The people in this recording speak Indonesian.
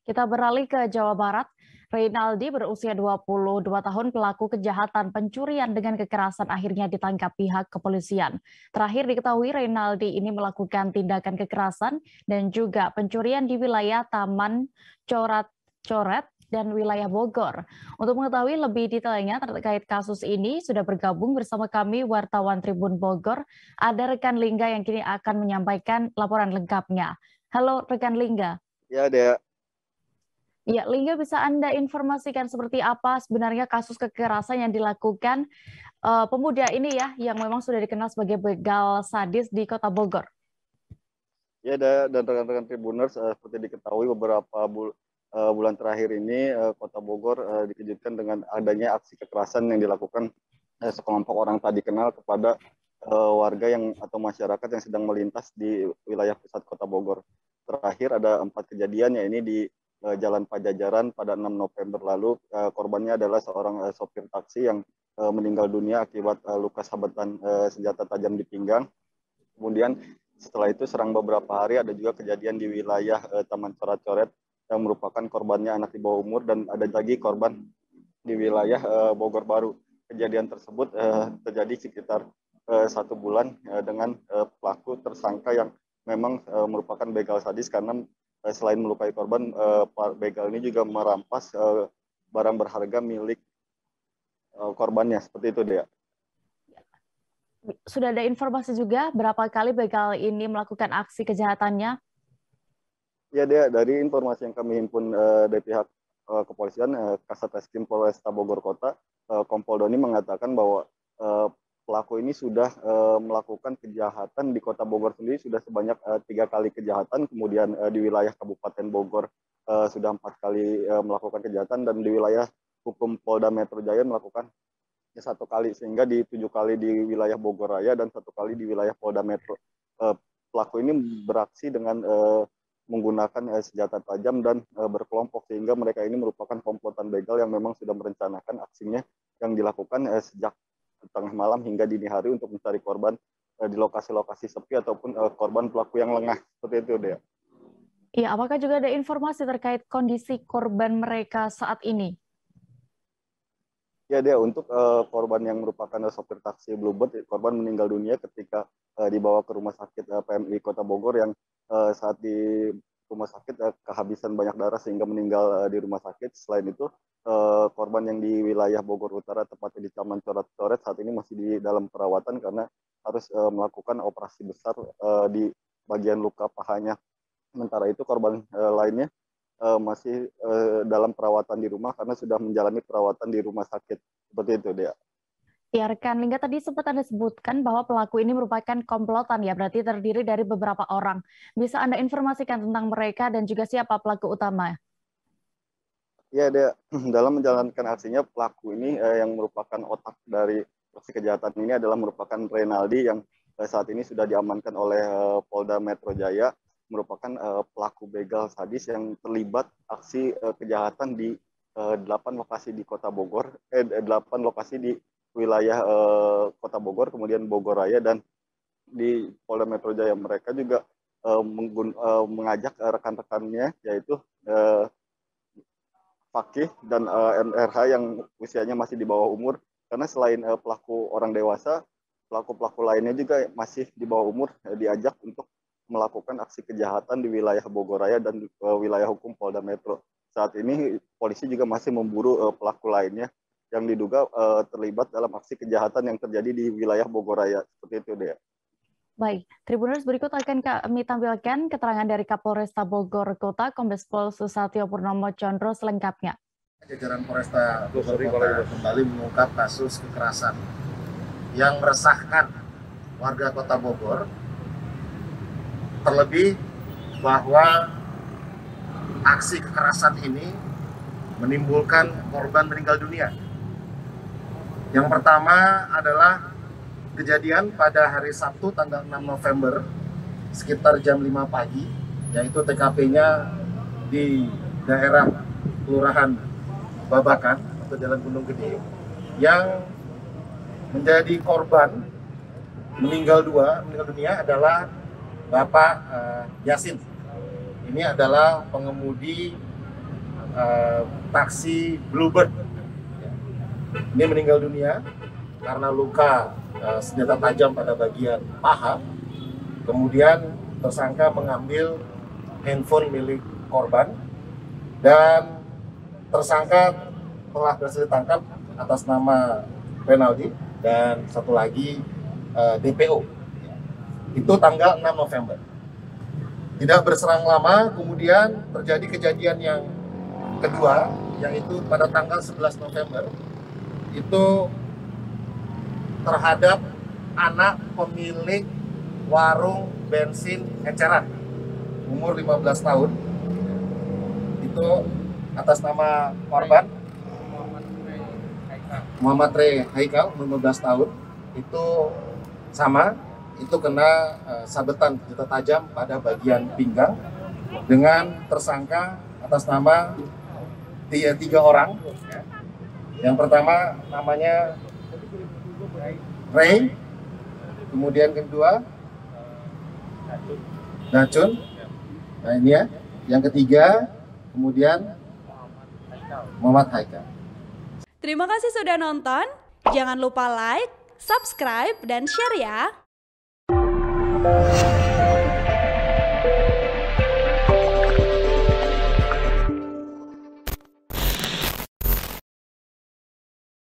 Kita beralih ke Jawa Barat. Reynaldi berusia 22 tahun pelaku kejahatan pencurian dengan kekerasan akhirnya ditangkap pihak kepolisian. Terakhir diketahui Reynaldi ini melakukan tindakan kekerasan dan juga pencurian di wilayah Taman Corat-Coret dan wilayah Bogor. Untuk mengetahui lebih detailnya terkait kasus ini, sudah bergabung bersama kami wartawan Tribun Bogor, ada rekan Lingga yang kini akan menyampaikan laporan lengkapnya. Halo rekan Lingga. Ya, Dea. Ya, Lingga, bisa Anda informasikan seperti apa sebenarnya kasus kekerasan yang dilakukan pemuda ini ya, yang memang sudah dikenal sebagai begal sadis di Kota Bogor? Ya, Dea, dan rekan-rekan Tribuners, seperti diketahui beberapa bulan terakhir ini Kota Bogor dikejutkan dengan adanya aksi kekerasan yang dilakukan sekelompok orang tak dikenal kepada warga atau masyarakat yang sedang melintas di wilayah pusat Kota Bogor. Terakhir ada 4 kejadian, ya ini di Jalan Pajajaran pada 6 November lalu. Korbannya adalah seorang sopir taksi yang meninggal dunia akibat luka sabetan senjata tajam di pinggang. Kemudian setelah itu serang beberapa hari ada juga kejadian di wilayah Taman Corat-Coret yang merupakan korbannya anak di bawah umur, dan ada lagi korban di wilayah Bogor Baru. Kejadian tersebut terjadi sekitar 1 bulan dengan pelaku tersangka yang memang merupakan begal sadis, karena selain melukai korban, begal ini juga merampas barang berharga milik korbannya. Seperti itu, Dea. Sudah ada informasi juga berapa kali begal ini melakukan aksi kejahatannya? Ya, Dea, dari informasi yang kami himpun dari pihak kepolisian, Kasat Reskrim Polresta Bogor Kota, Kompol Doni mengatakan bahwa pelaku ini sudah melakukan kejahatan di Kota Bogor sendiri sudah sebanyak 3 kali kejahatan, kemudian di wilayah Kabupaten Bogor sudah 4 kali melakukan kejahatan, dan di wilayah hukum Polda Metro Jaya melakukan 1 kali, sehingga di 7 kali di wilayah Bogor Raya dan 1 kali di wilayah Polda Metro. Pelaku ini beraksi dengan menggunakan senjata tajam dan berkelompok, sehingga mereka ini merupakan komplotan begal yang memang sudah merencanakan aksinya yang dilakukan sejak tengah malam hingga dini hari untuk mencari korban di lokasi-lokasi sepi ataupun korban pelaku yang lengah. Seperti itu, Dea. Iya, apakah juga ada informasi terkait kondisi korban mereka saat ini? Ya, Dea, untuk korban yang merupakan sopir taksi Bluebird, korban meninggal dunia ketika dibawa ke rumah sakit PMI Kota Bogor, yang saat di rumah sakit kehabisan banyak darah sehingga meninggal di rumah sakit. Selain itu, korban yang di wilayah Bogor Utara, tepatnya di Taman Corat-Coret, saat ini masih di dalam perawatan karena harus melakukan operasi besar di bagian luka pahanya. Sementara itu korban lainnya masih dalam perawatan di rumah karena sudah menjalani perawatan di rumah sakit. Seperti itu, Dea. Ya, rekan Lingga, tadi sempat Anda sebutkan bahwa pelaku ini merupakan komplotan, ya, berarti terdiri dari beberapa orang. Bisa Anda informasikan tentang mereka dan juga siapa pelaku utama? Ya, Dea, dalam menjalankan aksinya, pelaku ini yang merupakan otak dari aksi kejahatan ini adalah merupakan Reynaldi, yang saat ini sudah diamankan oleh Polda Metro Jaya, merupakan pelaku begal sadis yang terlibat aksi kejahatan di 8 lokasi di Kota Bogor, 8 lokasi di wilayah Kota Bogor, kemudian Bogor Raya, dan di Polda Metro Jaya. Mereka juga mengajak rekan-rekannya, yaitu Fakih dan MRH yang usianya masih di bawah umur, karena selain pelaku orang dewasa, pelaku-pelaku lainnya juga masih di bawah umur diajak untuk melakukan aksi kejahatan di wilayah Bogor Raya dan wilayah hukum Polda Metro. Saat ini polisi juga masih memburu pelaku lainnya yang diduga terlibat dalam aksi kejahatan yang terjadi di wilayah Bogor Raya. Seperti itu, Dea. Baik, Tribuners, berikut akan kami tampilkan keterangan dari Kapolresta Bogor Kota, Kombes Pol Susatyo Purnomo Condro selengkapnya. Jajaran Polresta Bogor Kota kembali mengungkap kasus kekerasan yang meresahkan warga Kota Bogor, terlebih bahwa aksi kekerasan ini menimbulkan korban meninggal dunia. Yang pertama adalah kejadian pada hari Sabtu tanggal 6 November sekitar jam 5 pagi, yaitu TKP-nya di daerah Kelurahan Babakan atau Jalan Gunung Gede, yang menjadi korban meninggal dunia adalah Bapak Yasin. Ini adalah pengemudi taksi Bluebird. Ini meninggal dunia karena luka senjata tajam pada bagian paha. Kemudian tersangka mengambil handphone milik korban dan tersangka telah berhasil ditangkap atas nama Renaldi dan satu lagi DPO. Itu tanggal 6 November. Tidak berserang lama, kemudian terjadi kejadian yang kedua, yaitu pada tanggal 11 November, itu terhadap anak pemilik warung bensin eceran, umur 15 tahun. Itu atas nama korban, Muhammad Rey Haikal, 15 tahun, itu sama, itu kena sabetan senjata tajam pada bagian pinggang dengan tersangka atas nama tiga orang. Yang pertama namanya Ray, kemudian kedua Dacun, nah ini ya, yang ketiga kemudian Muhammad Haikal. Terima kasih sudah nonton, jangan lupa like, subscribe, dan share ya.